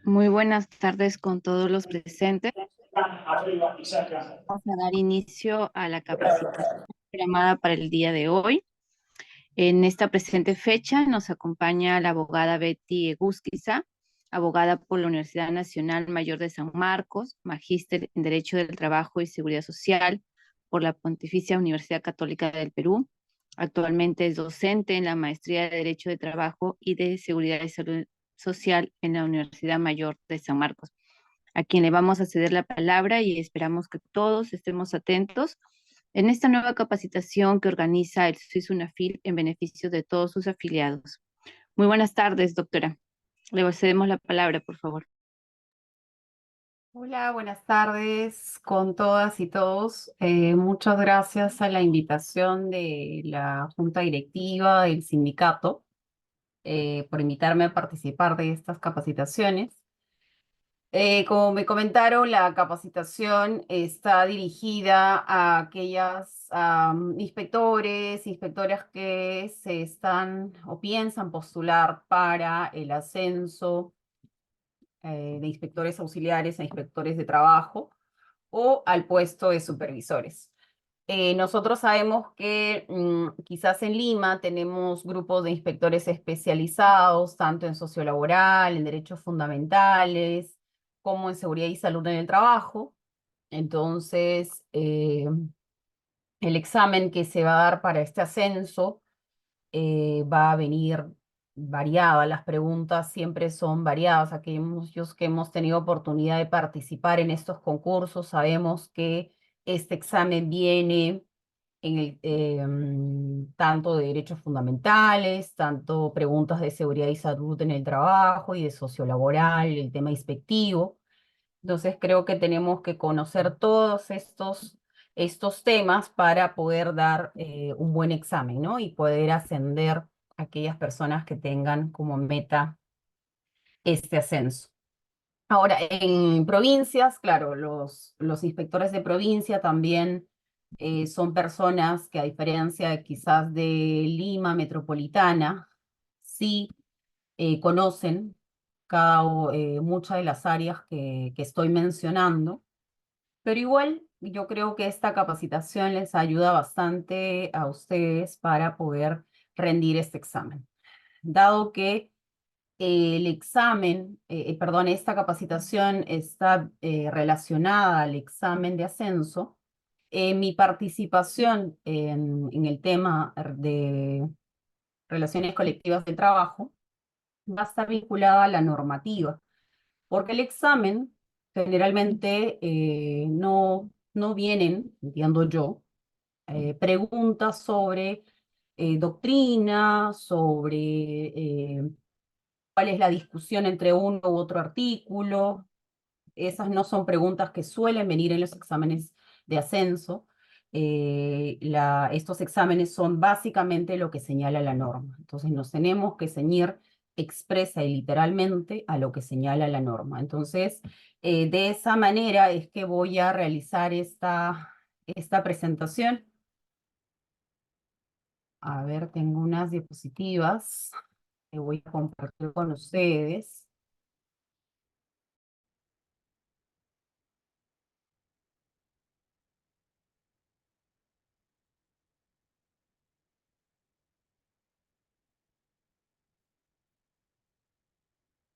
Muy buenas tardes con todos los presentes. Vamos a dar inicio a la capacitación programada para el día de hoy. En esta presente fecha nos acompaña la abogada Betty Egusquiza, abogada por la Universidad Nacional Mayor de San Marcos, magíster en Derecho del Trabajo y Seguridad Social por la Pontificia Universidad Católica del Perú. Actualmente es docente en la Maestría de Derecho de Trabajo y de Seguridad y Salud Social en la Universidad Mayor de San Marcos, a quien le vamos a ceder la palabra y esperamos que todos estemos atentos en esta nueva capacitación que organiza el SUIS UNAFIL en beneficio de todos sus afiliados. Muy buenas tardes, doctora. Le cedemos la palabra, por favor. Hola, buenas tardes con todas y todos. Muchas gracias a la invitación de la Junta Directiva del sindicato por invitarme a participar de estas capacitaciones. Como me comentaron, la capacitación está dirigida a aquellas inspectores, inspectoras que se están o piensan postular para el ascenso de inspectores auxiliares a inspectores de trabajo o al puesto de supervisores. Nosotros sabemos que quizás en Lima tenemos grupos de inspectores especializados, tanto en sociolaboral, en derechos fundamentales, como en seguridad y salud en el trabajo. Entonces, el examen que se va a dar para este ascenso va a venir variada, las preguntas siempre son variadas. Aquellos que hemos tenido oportunidad de participar en estos concursos sabemos que este examen viene en tanto de derechos fundamentales, tanto preguntas de seguridad y salud en el trabajo y de sociolaboral, el tema inspectivo. Entonces creo que tenemos que conocer todos estos temas para poder dar un buen examen, ¿no? Y poder ascender a aquellas personas que tengan como meta este ascenso. Ahora, en provincias, claro, los inspectores de provincia también son personas que a diferencia quizás de Lima metropolitana, sí conocen muchas de las áreas que estoy mencionando, pero igual yo creo que esta capacitación les ayuda bastante a ustedes para poder rendir este examen. Dado que esta capacitación está relacionada al examen de ascenso, mi participación en el tema de relaciones colectivas del trabajo va a estar vinculada a la normativa, porque el examen generalmente no vienen, entiendo yo, preguntas sobre doctrina, sobre cuál es la discusión entre uno u otro artículo. Esas no son preguntas que suelen venir en los exámenes de ascenso. Estos exámenes son básicamente lo que señala la norma. Entonces nos tenemos que ceñir expresa y literalmente a lo que señala la norma. Entonces, de esa manera es que voy a realizar esta presentación. A ver, tengo unas diapositivas que voy a compartir con ustedes.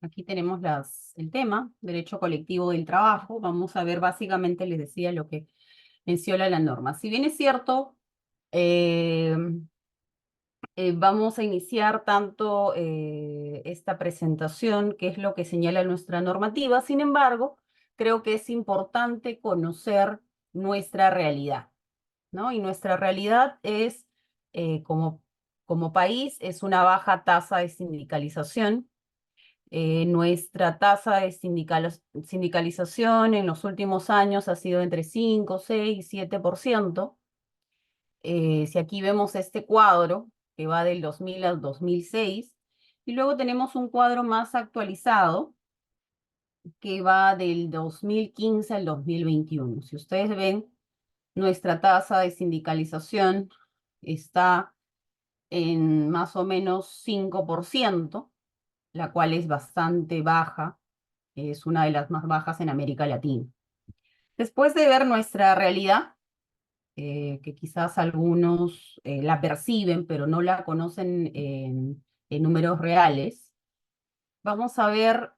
Aquí tenemos el tema, derecho colectivo del trabajo. Vamos a ver básicamente, les decía, lo que menciona la norma. Si bien es cierto, eh, vamos a iniciar tanto esta presentación, que es lo que señala nuestra normativa. Sin embargo, creo que es importante conocer nuestra realidad, ¿no? Y nuestra realidad es, como país, es una baja tasa de sindicalización. Nuestra tasa de sindicalización en los últimos años ha sido entre 5, 6, 7%. Si aquí vemos este cuadro que va del 2000 al 2006, y luego tenemos un cuadro más actualizado que va del 2015 al 2021. Si ustedes ven, nuestra tasa de sindicalización está en más o menos 5%, la cual es bastante baja es una de las más bajas en América Latina. Después de ver nuestra realidad, que quizás algunos la perciben, pero no la conocen en números reales, vamos a ver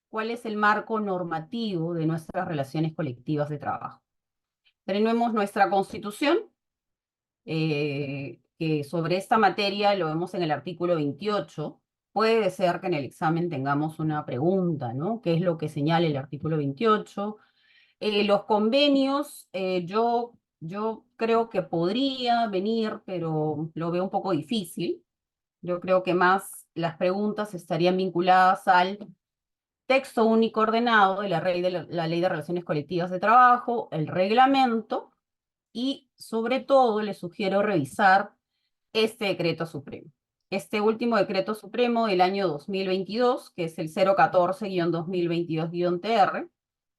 cuál es el marco normativo de nuestras relaciones colectivas de trabajo. Tenemos nuestra Constitución, que sobre esta materia lo vemos en el artículo 28. Puede ser que en el examen tengamos una pregunta, ¿no? ¿Qué es lo que señala el artículo 28? Los convenios, yo creo que podría venir, pero lo veo un poco difícil. Yo creo que más las preguntas estarían vinculadas al texto único ordenado de la Ley de Relaciones Colectivas de Trabajo, el reglamento, y sobre todo les sugiero revisar este decreto supremo. Este último decreto supremo del año 2022, que es el 014-2022-TR,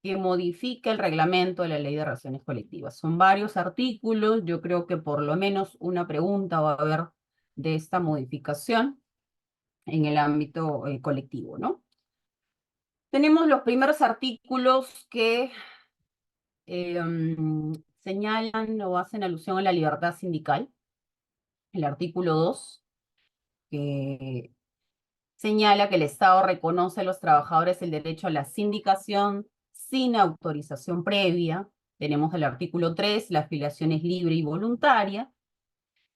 que modifica el reglamento de la Ley de Relaciones Colectivas. Son varios artículos, yo creo que por lo menos una pregunta va a haber de esta modificación en el ámbito colectivo, ¿no? Tenemos los primeros artículos que señalan o hacen alusión a la libertad sindical. El artículo 2, que señala que el Estado reconoce a los trabajadores el derecho a la sindicación sin autorización previa. Tenemos el artículo 3, la afiliación es libre y voluntaria.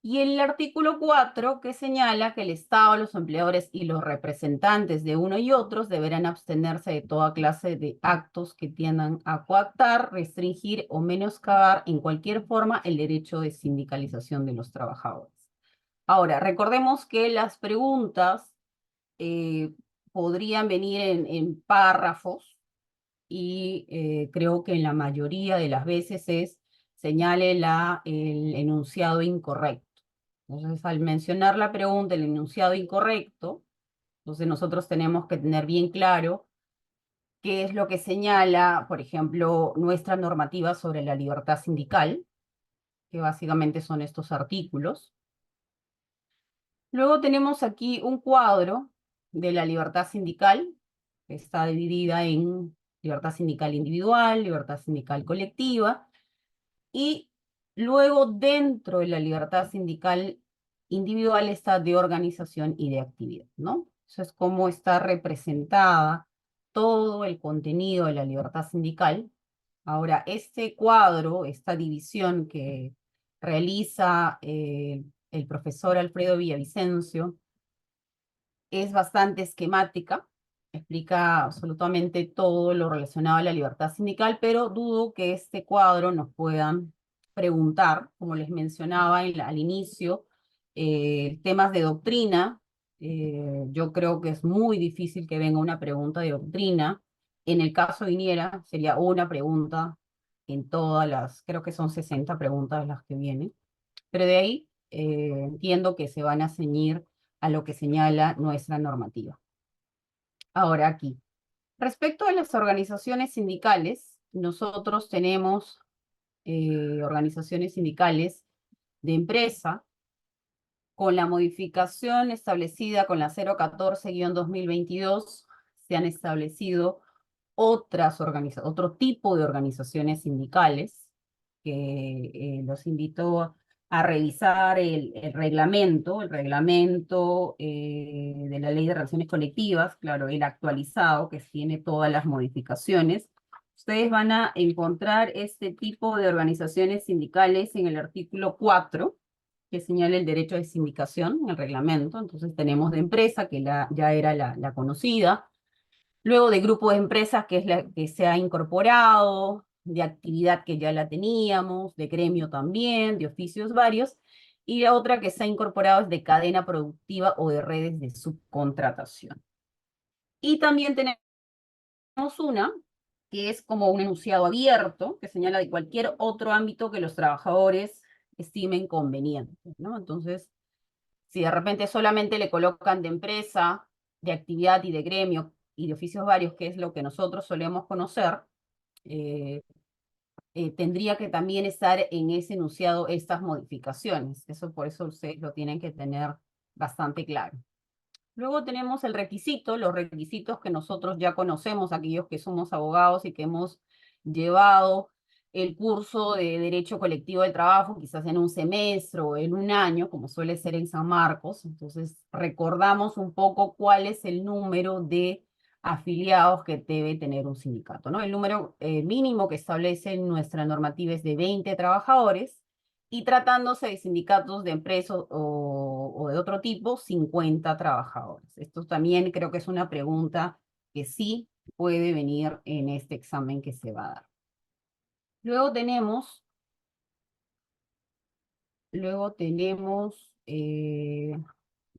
Y el artículo 4, que señala que el Estado, los empleadores y los representantes de uno y otros deberán abstenerse de toda clase de actos que tiendan a coactar, restringir o menoscabar en cualquier forma el derecho de sindicalización de los trabajadores. Ahora, recordemos que las preguntas eh, podrían venir en párrafos y creo que en la mayoría de las veces señale el enunciado incorrecto. Entonces, al mencionar la pregunta, el enunciado incorrecto, entonces nosotros tenemos que tener bien claro qué es lo que señala, por ejemplo, nuestra normativa sobre la libertad sindical, que básicamente son estos artículos. Luego tenemos aquí un cuadro de la libertad sindical, que está dividida en libertad sindical individual, libertad sindical colectiva, y luego dentro de la libertad sindical individual está de organización y de actividad, ¿no? Eso es cómo está representada todo el contenido de la libertad sindical. Ahora, este cuadro, esta división que realiza el profesor Alfredo Villavicencio, es bastante esquemática, explica absolutamente todo lo relacionado a la libertad sindical, pero dudo que este cuadro nos puedan preguntar, como les mencionaba al inicio, temas de doctrina. Yo creo que es muy difícil que venga una pregunta de doctrina. En el caso de viniera, sería una pregunta en todas las, creo que son 60 preguntas las que vienen, pero de ahí entiendo que se van a ceñir a lo que señala nuestra normativa. Ahora aquí, respecto a las organizaciones sindicales, nosotros tenemos organizaciones sindicales de empresa. Con la modificación establecida con la 014-2022, se han establecido otro tipo de organizaciones sindicales, que los invito a revisar el reglamento de la Ley de Relaciones Colectivas, claro, el actualizado, que tiene todas las modificaciones. Ustedes van a encontrar este tipo de organizaciones sindicales en el artículo 4, que señala el derecho de sindicación en el reglamento. Entonces tenemos de empresa, que ya era la conocida, luego de grupo de empresas, que es la que se ha incorporado, de actividad, que ya la teníamos, de gremio también, de oficios varios, y la otra que se ha incorporado es de cadena productiva o de redes de subcontratación. Y también tenemos una que es como un enunciado abierto, que señala de cualquier otro ámbito que los trabajadores estimen conveniente, ¿no? Entonces, si de repente solamente le colocan de empresa, de actividad y de gremio y de oficios varios, que es lo que nosotros solemos conocer, tendría que también estar en ese enunciado estas modificaciones. Eso por eso ustedes lo tienen que tener bastante claro. Luego tenemos el requisito, los requisitos que nosotros ya conocemos, aquellos que somos abogados y que hemos llevado el curso de Derecho Colectivo del Trabajo, quizás en un semestre o en un año, como suele ser en San Marcos. Entonces, recordamos un poco cuál es el número de afiliados que debe tener un sindicato, ¿no? El número mínimo que establece nuestra normativa es de 20 trabajadores, y tratándose de sindicatos de empresas o de otro tipo, 50 trabajadores. Esto también creo que es una pregunta que sí puede venir en este examen que se va a dar. Luego tenemos,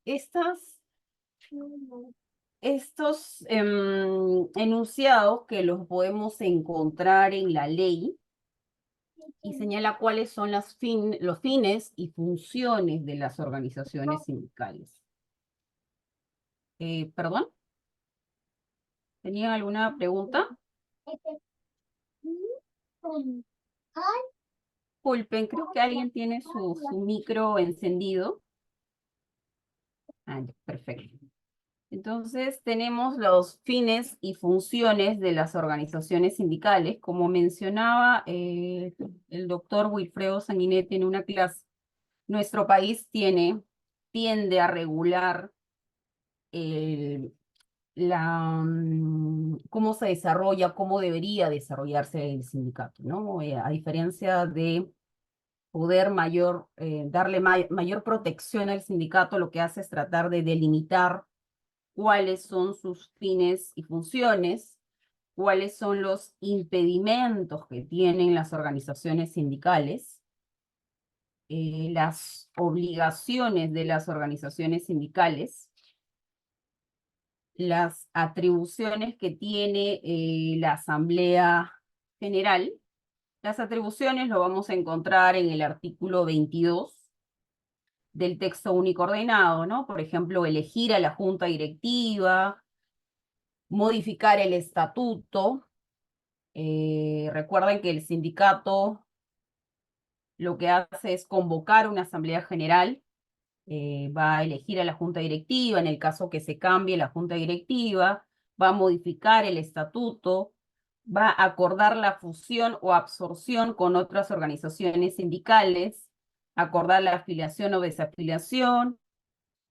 estas, estos enunciados que los podemos encontrar en la ley, y señala cuáles son los fines y funciones de las organizaciones sindicales. ¿Perdón? ¿Tenían alguna pregunta? Disculpen, creo que alguien tiene su micro encendido. Ah, ya, perfecto. Entonces, tenemos los fines y funciones de las organizaciones sindicales. Como mencionaba el doctor Wilfredo Sanguinetti en una clase, nuestro país tiende a regular cómo se desarrolla, cómo debería desarrollarse el sindicato, ¿no? A diferencia de darle mayor protección al sindicato, lo que hace es tratar de delimitar cuáles son sus fines y funciones, cuáles son los impedimentos que tienen las organizaciones sindicales, las obligaciones de las organizaciones sindicales, las atribuciones que tiene la Asamblea General. Las atribuciones lo vamos a encontrar en el artículo 22 del texto único ordenado, ¿no? Por ejemplo, elegir a la junta directiva, modificar el estatuto. Recuerden que el sindicato lo que hace es convocar una asamblea general, va a elegir a la junta directiva, en el caso que se cambie la junta directiva, va a modificar el estatuto, va a acordar la fusión o absorción con otras organizaciones sindicales, acordar la afiliación o desafiliación,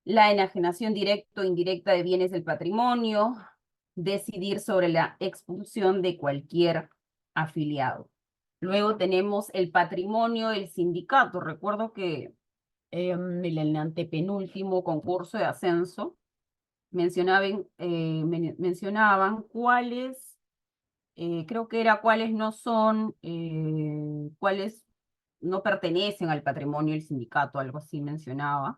la enajenación directa o indirecta de bienes del patrimonio, decidir sobre la expulsión de cualquier afiliado. Luego tenemos el patrimonio del sindicato. Recuerdo que en el antepenúltimo concurso de ascenso mencionaban cuáles, creo que era cuáles no son, cuáles no pertenecen al patrimonio del sindicato, algo así mencionaba.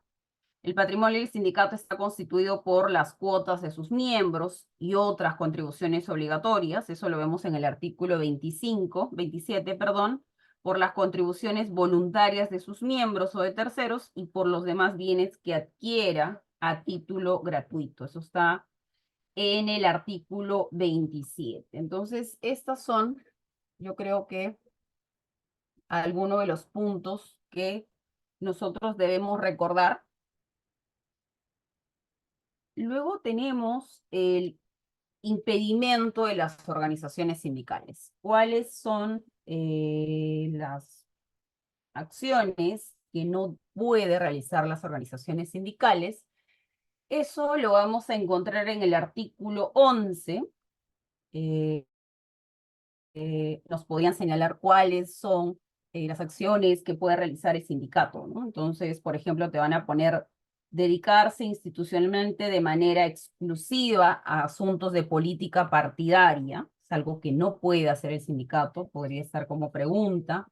El patrimonio del sindicato está constituido por las cuotas de sus miembros y otras contribuciones obligatorias, eso lo vemos en el artículo 27, perdón, por las contribuciones voluntarias de sus miembros o de terceros y por los demás bienes que adquiera a título gratuito. Eso está en el artículo 27. Entonces, estas son, yo creo que, algunos de los puntos que nosotros debemos recordar. Luego tenemos el impedimento de las organizaciones sindicales. ¿Cuáles son las acciones que no puede realizar las organizaciones sindicales? Eso lo vamos a encontrar en el artículo 11. Nos podían señalar cuáles son las acciones que puede realizar el sindicato, ¿no? Entonces, por ejemplo, te van a poner dedicarse institucionalmente de manera exclusiva a asuntos de política partidaria, es algo que no puede hacer el sindicato, podría estar como pregunta.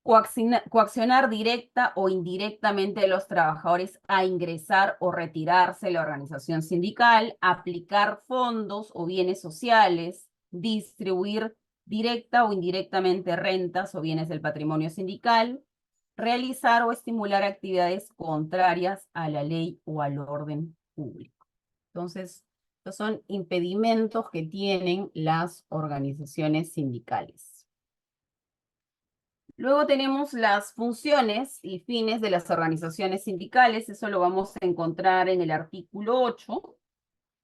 Coaccionar directa o indirectamente a los trabajadores a ingresar o retirarse de la organización sindical, aplicar fondos o bienes sociales, distribuir directa o indirectamente rentas o bienes del patrimonio sindical, realizar o estimular actividades contrarias a la ley o al orden público. Entonces, estos son impedimentos que tienen las organizaciones sindicales. Luego tenemos las funciones y fines de las organizaciones sindicales. Eso lo vamos a encontrar en el artículo 8,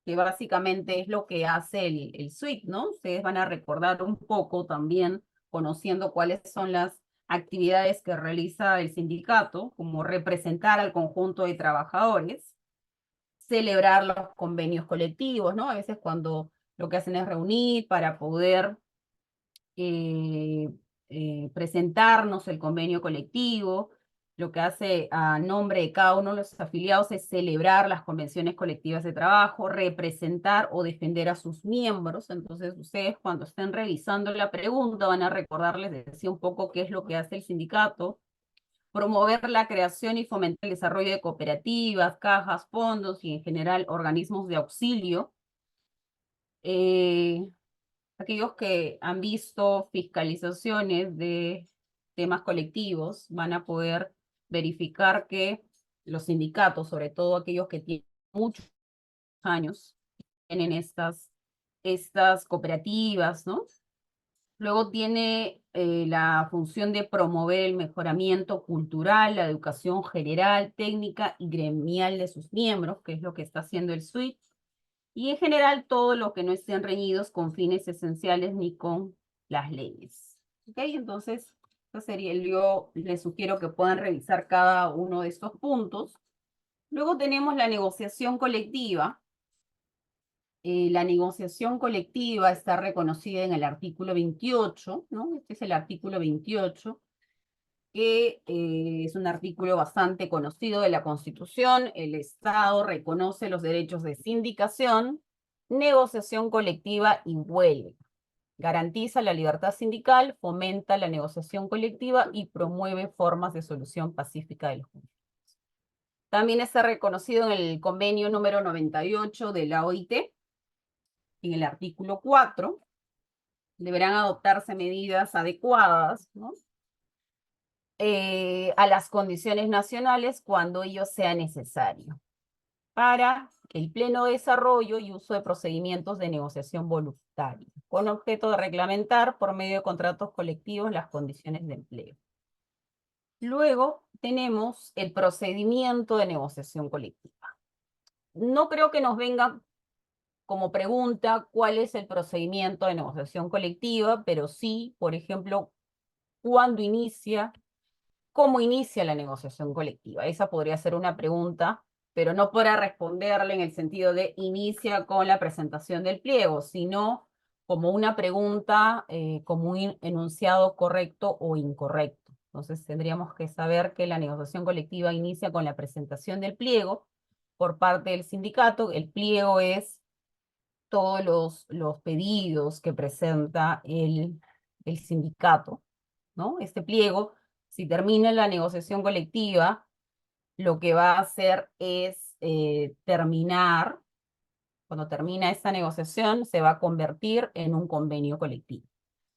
que básicamente es lo que hace el SWIT, ¿no? Ustedes van a recordar un poco también, conociendo cuáles son las actividades que realiza el sindicato, como representar al conjunto de trabajadores, celebrar los convenios colectivos, ¿no? A veces cuando lo que hacen es reunir para poder eh, presentarnos el convenio colectivo. Lo que hace a nombre de cada uno de los afiliados es celebrar las convenciones colectivas de trabajo, representar o defender a sus miembros. Entonces, ustedes cuando estén revisando la pregunta van a recordarles, decía un poco qué es lo que hace el sindicato, promover la creación y fomentar el desarrollo de cooperativas, cajas, fondos y en general organismos de auxilio. Aquellos que han visto fiscalizaciones de temas colectivos van a poder verificar que los sindicatos, sobre todo aquellos que tienen muchos años, tienen estas cooperativas, ¿no? Luego tiene la función de promover el mejoramiento cultural, la educación general, técnica y gremial de sus miembros, que es lo que está haciendo el SWIT, y en general todo lo que no estén reñidos con fines esenciales ni con las leyes. ¿Ok? Entonces, eso sería, yo les sugiero que puedan revisar cada uno de estos puntos. Luego tenemos la negociación colectiva. La negociación colectiva está reconocida en el artículo 28, ¿no? Este es el artículo 28, que es un artículo bastante conocido de la Constitución. El Estado reconoce los derechos de sindicación, negociación colectiva y huelga. Garantiza la libertad sindical, fomenta la negociación colectiva y promueve formas de solución pacífica de los conflictos. También está reconocido en el convenio número 98 de la OIT, en el artículo 4. Deberán adoptarse medidas adecuadas, ¿no? A las condiciones nacionales cuando ello sea necesario, para el pleno desarrollo y uso de procedimientos de negociación voluntaria, con objeto de reglamentar por medio de contratos colectivos las condiciones de empleo. Luego tenemos el procedimiento de negociación colectiva. No creo que nos venga como pregunta cuál es el procedimiento de negociación colectiva, pero sí, por ejemplo, cuándo inicia, cómo inicia la negociación colectiva. Esa podría ser una pregunta, pero no para responderle en el sentido de inicia con la presentación del pliego, sino como una pregunta, como un enunciado correcto o incorrecto. Entonces tendríamos que saber que la negociación colectiva inicia con la presentación del pliego por parte del sindicato. El pliego es todos los pedidos que presenta el sindicato, ¿no? Este pliego, si termina la negociación colectiva, lo que va a hacer es terminar, cuando termina esta negociación, se va a convertir en un convenio colectivo.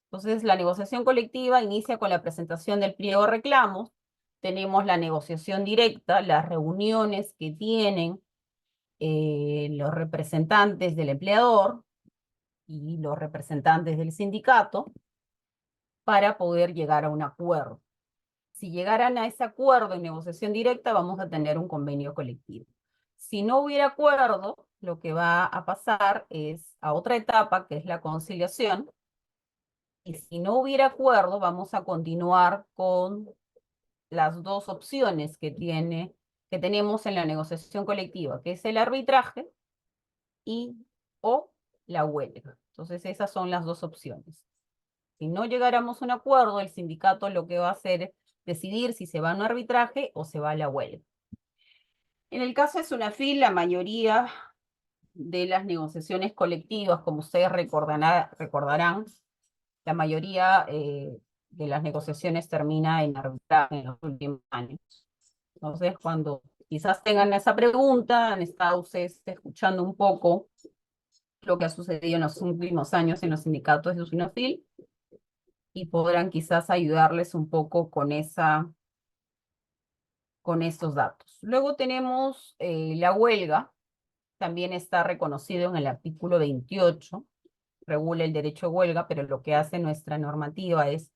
Entonces, la negociación colectiva inicia con la presentación del pliego de reclamos. Tenemos la negociación directa, las reuniones que tienen los representantes del empleador y los representantes del sindicato para poder llegar a un acuerdo. Si llegaran a ese acuerdo en negociación directa, vamos a tener un convenio colectivo. Si no hubiera acuerdo, lo que va a pasar es a otra etapa, que es la conciliación. Y si no hubiera acuerdo, vamos a continuar con las dos opciones que tenemos en la negociación colectiva, que es el arbitraje y o la huelga. Entonces, esas son las dos opciones. Si no llegáramos a un acuerdo, el sindicato lo que va a hacer es decidir si se va a un arbitraje o se va a la huelga. En el caso de Sunafil, la mayoría de las negociaciones colectivas, como ustedes recordarán, la mayoría de las negociaciones termina en arbitraje en los últimos años. Entonces, cuando quizás tengan esa pregunta, han estado ustedes escuchando un poco lo que ha sucedido en los últimos años en los sindicatos de Sunafil, y podrán quizás ayudarles un poco con estos datos. Luego tenemos la huelga, también está reconocido en el artículo 28, regula el derecho de huelga, pero lo que hace nuestra normativa es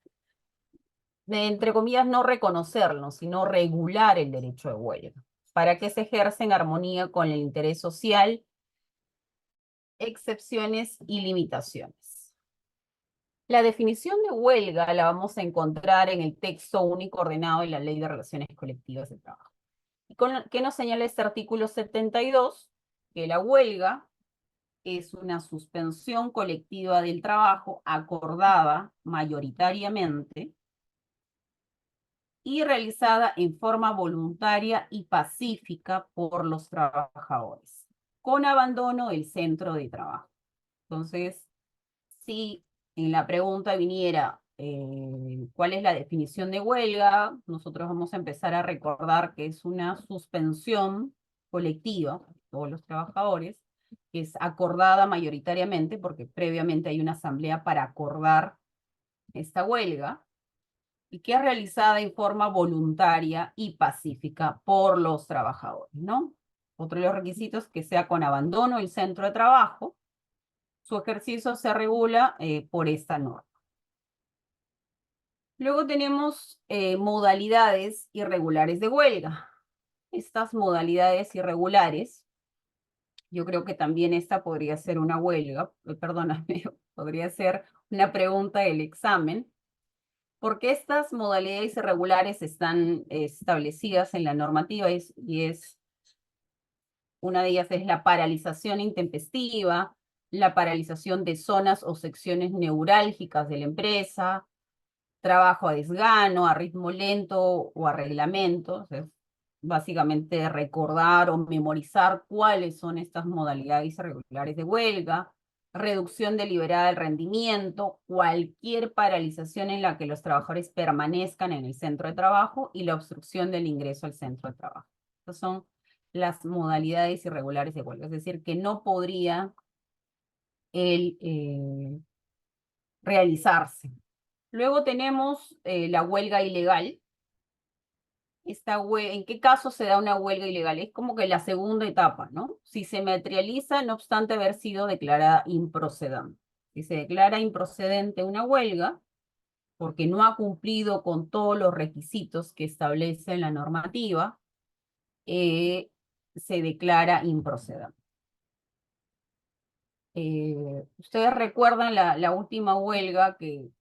entre comillas, no reconocerlo, sino regular el derecho de huelga, para que se ejerza en armonía con el interés social, excepciones y limitaciones. La definición de huelga la vamos a encontrar en el texto único ordenado de la Ley de Relaciones Colectivas de Trabajo. ¿Qué nos señala este artículo 72? Que la huelga es una suspensión colectiva del trabajo acordada mayoritariamente y realizada en forma voluntaria y pacífica por los trabajadores, con abandono del centro de trabajo. Entonces, si en la pregunta viniera cuál es la definición de huelga, nosotros vamos a empezar a recordar que es una suspensión colectiva de todos los trabajadores, que es acordada mayoritariamente, porque previamente hay una asamblea para acordar esta huelga, y que es realizada en forma voluntaria y pacífica por los trabajadores, ¿no? Otro de los requisitos es que sea con abandono el centro de trabajo. Su ejercicio se regula por esta norma. Luego tenemos modalidades irregulares de huelga. Estas modalidades irregulares, yo creo que también esta podría ser una huelga, perdóname, podría ser una pregunta del examen, porque estas modalidades irregulares están establecidas en la normativa y es una de ellas es la paralización intempestiva, la paralización de zonas o secciones neurálgicas de la empresa, trabajo a desgano, a ritmo lento o a reglamento. O sea, básicamente recordar o memorizar cuáles son estas modalidades irregulares de huelga, reducción deliberada del rendimiento, cualquier paralización en la que los trabajadores permanezcan en el centro de trabajo y la obstrucción del ingreso al centro de trabajo. Estas son las modalidades irregulares de huelga, es decir, que no podría el, realizarse. Luego tenemos la huelga ilegal. ¿En qué caso se da una huelga ilegal? Es como que la segunda etapa, ¿no? Si se materializa, no obstante haber sido declarada improcedente. Si se declara improcedente una huelga, porque no ha cumplido con todos los requisitos que establece la normativa, se declara improcedente. Ustedes recuerdan la última huelga que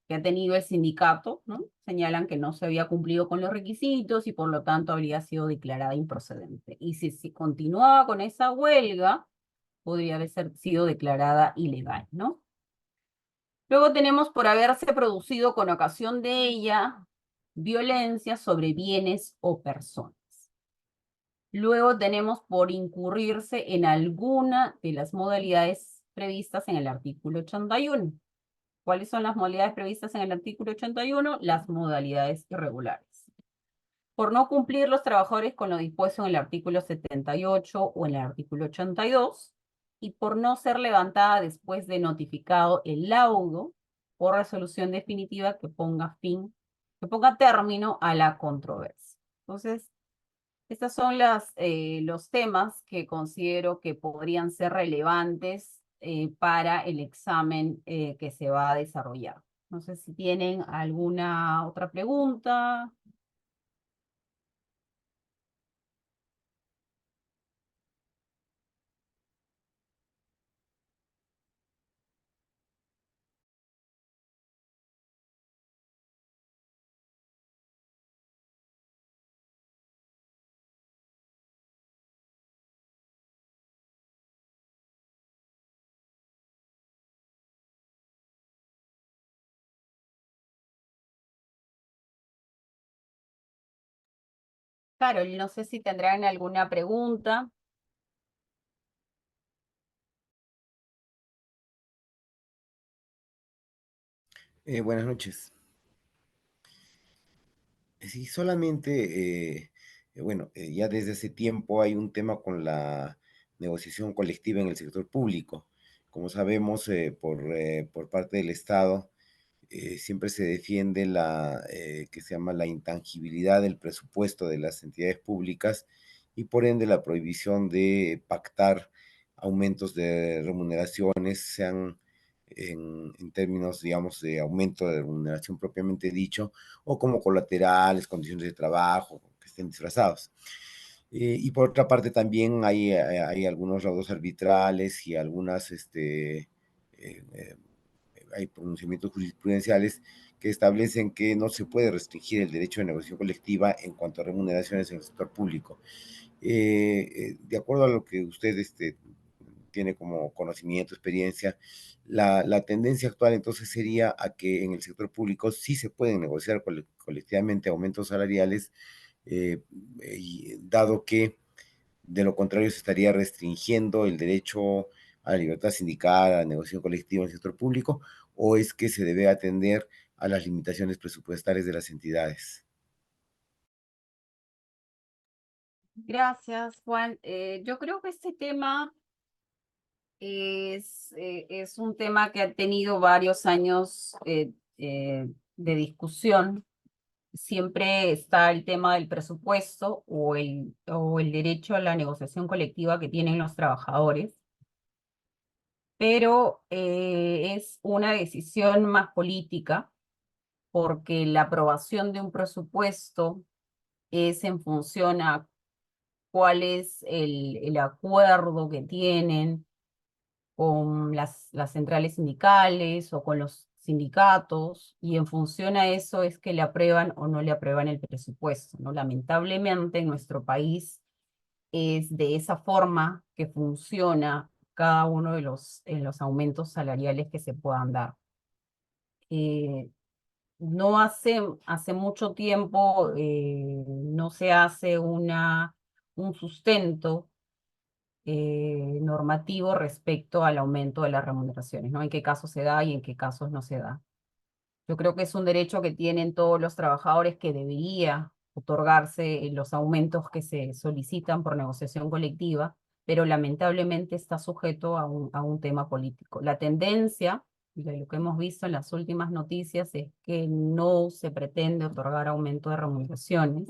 ha tenido el sindicato, ¿no? Señalan que no se había cumplido con los requisitos y por lo tanto habría sido declarada improcedente. Y si continuaba con esa huelga, podría haber sido declarada ilegal, ¿no? Luego tenemos por haberse producido con ocasión de ella violencia sobre bienes o personas. Luego tenemos por incurrirse en alguna de las modalidades previstas en el artículo 81. ¿Cuáles son las modalidades previstas en el artículo 81? Las modalidades irregulares. Por no cumplir los trabajadores con lo dispuesto en el artículo 78 o en el artículo 82, y por no ser levantada después de notificado el laudo o resolución definitiva que ponga término a la controversia. Entonces, estos son los temas que considero que podrían ser relevantes para el examen que se va a desarrollar. No sé si tienen alguna otra pregunta. Carol, no sé si tendrán alguna pregunta. Buenas noches. Sí, solamente, bueno, ya desde hace tiempo hay un tema con la negociación colectiva en el sector público. Como sabemos, por parte del Estado, siempre se defiende que se llama la intangibilidad del presupuesto de las entidades públicas y por ende la prohibición de pactar aumentos de remuneraciones, sean en términos, digamos, de aumento de remuneración propiamente dicho, o como colaterales, condiciones de trabajo, que estén disfrazados. Y por otra parte también hay algunos laudos arbitrales y algunas, hay pronunciamientos jurisprudenciales que establecen que no se puede restringir el derecho de negociación colectiva en cuanto a remuneraciones en el sector público. De acuerdo a lo que usted tiene como conocimiento, experiencia, la tendencia actual entonces sería a que en el sector público sí se pueden negociar colectivamente aumentos salariales, dado que de lo contrario se estaría restringiendo el derecho a la libertad sindical, a la negociación colectiva en el sector público, o es que se debe atender a las limitaciones presupuestarias de las entidades. Gracias, Juan. Yo creo que este tema es un tema que ha tenido varios años de discusión. Siempre está el tema del presupuesto o el derecho a la negociación colectiva que tienen los trabajadores, pero es una decisión más política porque la aprobación de un presupuesto es en función a cuál es el acuerdo que tienen con las centrales sindicales o con los sindicatos, y en función a eso es que le aprueban o no le aprueban el presupuesto, ¿no? Lamentablemente en nuestro país es de esa forma que funciona cada uno de en los aumentos salariales que se puedan dar. No hace mucho tiempo no se hace un sustento normativo respecto al aumento de las remuneraciones, ¿no? En qué casos se da y en qué casos no se da. Yo creo que es un derecho que tienen todos los trabajadores que debería otorgarse en los aumentos que se solicitan por negociación colectiva, pero lamentablemente está sujeto a un tema político. La tendencia, de lo que hemos visto en las últimas noticias, es que no se pretende otorgar aumento de remuneraciones,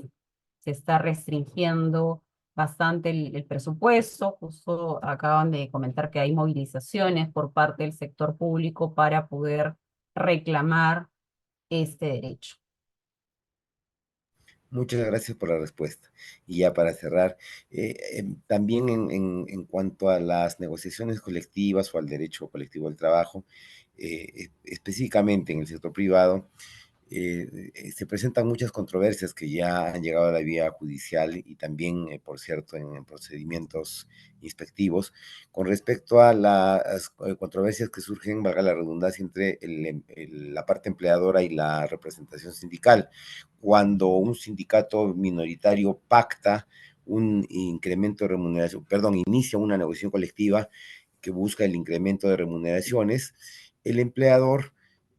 se está restringiendo bastante el presupuesto. Justo acaban de comentar que hay movilizaciones por parte del sector público para poder reclamar este derecho. Muchas gracias por la respuesta. Y ya para cerrar, también en cuanto a las negociaciones colectivas o al derecho colectivo al trabajo, específicamente en el sector privado, se presentan muchas controversias que ya han llegado a la vía judicial y también, por cierto, en procedimientos inspectivos, con respecto a las controversias que surgen, valga la redundancia, entre la parte empleadora y la representación sindical. Cuando un sindicato minoritario pacta un incremento de remuneración, perdón, inicia una negociación colectiva que busca el incremento de remuneraciones, el empleador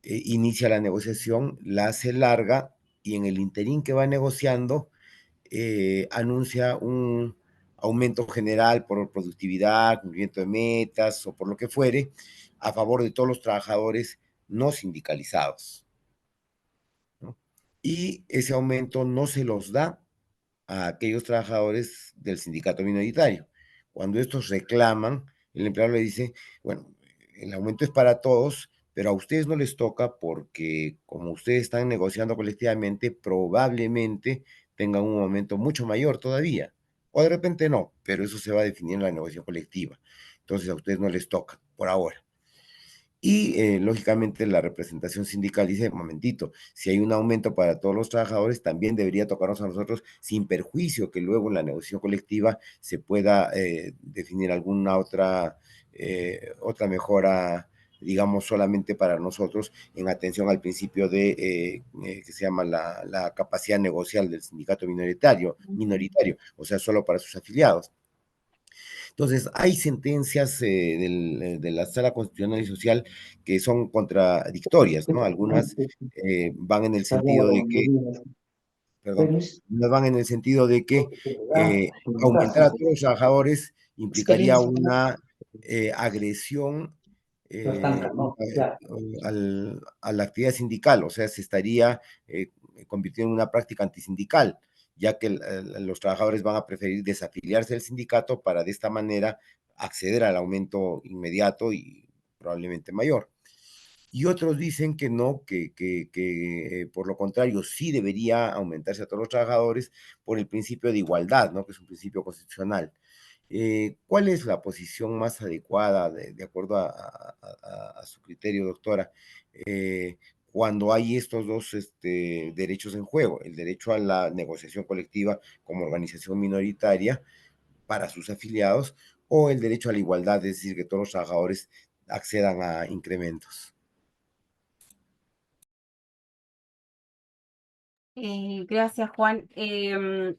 inicia la negociación, la hace larga y en el interín que va negociando anuncia un aumento general por productividad, cumplimiento de metas o por lo que fuere, a favor de todos los trabajadores no sindicalizados, ¿no? Y ese aumento no se los da a aquellos trabajadores del sindicato minoritario. Cuando estos reclaman, el empleador le dice, bueno, el aumento es para todos, pero a ustedes no les toca porque como ustedes están negociando colectivamente, probablemente tengan un aumento mucho mayor todavía. O de repente no, pero eso se va a definir en la negociación colectiva. Entonces a ustedes no les toca por ahora. Y lógicamente la representación sindical dice, momentito, si hay un aumento para todos los trabajadores, también debería tocarnos a nosotros sin perjuicio que luego en la negociación colectiva se pueda definir alguna otra mejora, digamos, solamente para nosotros en atención al principio que se llama la capacidad negocial del sindicato minoritario, o sea, solo para sus afiliados. Entonces, hay sentencias de la Sala Constitucional y Social que son contradictorias, ¿no? Algunas van en el sentido de que, perdón, no van en el sentido de que aumentar a todos los trabajadores implicaría una agresión a la actividad sindical, o sea, se estaría convirtiendo en una práctica antisindical, ya que los trabajadores van a preferir desafiliarse del sindicato para de esta manera acceder al aumento inmediato y probablemente mayor. y otros dicen que no, que por lo contrario sí debería aumentarse a todos los trabajadores por el principio de igualdad, ¿no? Que es un principio constitucional. ¿Cuál es la posición más adecuada, de acuerdo a su criterio, doctora, cuando hay estos dos derechos en juego? El derecho a la negociación colectiva como organización minoritaria para sus afiliados o el derecho a la igualdad, es decir, que todos los trabajadores accedan a incrementos. Gracias, Juan. En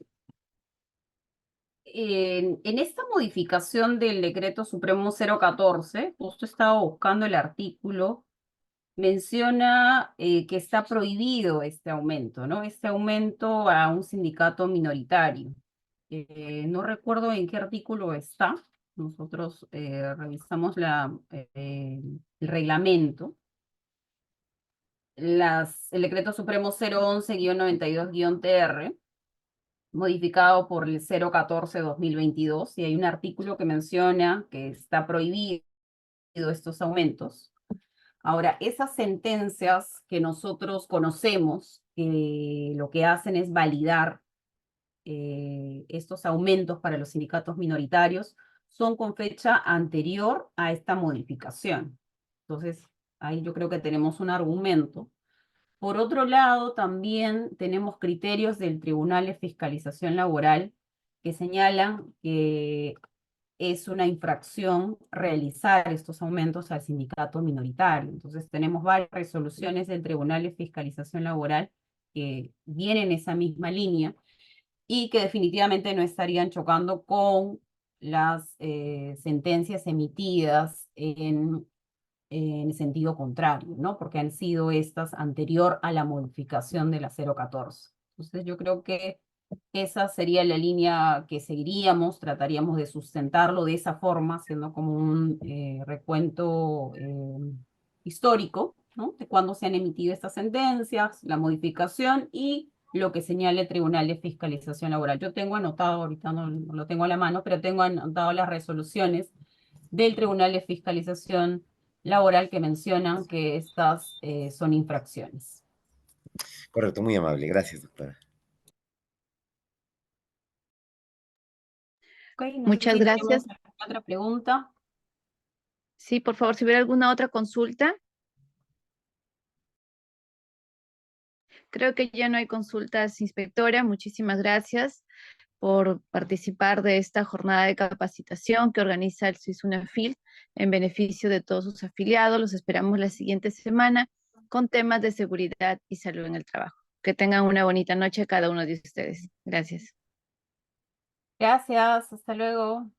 esta modificación del Decreto Supremo 014, justo estaba buscando el artículo, menciona que está prohibido este aumento, ¿no? Este aumento a un sindicato minoritario. No recuerdo en qué artículo está. Nosotros revisamos el reglamento. El Decreto Supremo 011-92-TR, modificado por el 014-2022, y hay un artículo que menciona que está prohibido estos aumentos. Ahora, esas sentencias que nosotros conocemos, que lo que hacen es validar estos aumentos para los sindicatos minoritarios, son con fecha anterior a esta modificación. Entonces, ahí yo creo que tenemos un argumento. Por otro lado, también tenemos criterios del Tribunal de Fiscalización Laboral que señalan que es una infracción realizar estos aumentos al sindicato minoritario. Entonces, tenemos varias resoluciones del Tribunal de Fiscalización Laboral que vienen en esa misma línea y que definitivamente no estarían chocando con las sentencias emitidas en sentido contrario, ¿no? Porque han sido estas anterior a la modificación de la 014. Entonces yo creo que esa sería la línea que seguiríamos, trataríamos de sustentarlo de esa forma, haciendo como un recuento histórico, ¿no? De cuándo se han emitido estas sentencias, la modificación y lo que señala el Tribunal de Fiscalización Laboral. Yo tengo anotado, ahorita no lo tengo a la mano, pero tengo anotado las resoluciones del Tribunal de Fiscalización Laboral que mencionan que estas son infracciones. Correcto, muy amable. Gracias, doctora. Ok, no sé Muchas si tenemos gracias. alguna otra pregunta. Sí, por favor, si hubiera alguna otra consulta. Creo que ya no hay consultas, inspectora. Muchísimas gracias por participar de esta jornada de capacitación que organiza el SUISUNAFIL en beneficio de todos sus afiliados. Los esperamos la siguiente semana con temas de seguridad y salud en el trabajo. Que tengan una bonita noche cada uno de ustedes. Gracias. Gracias, hasta luego.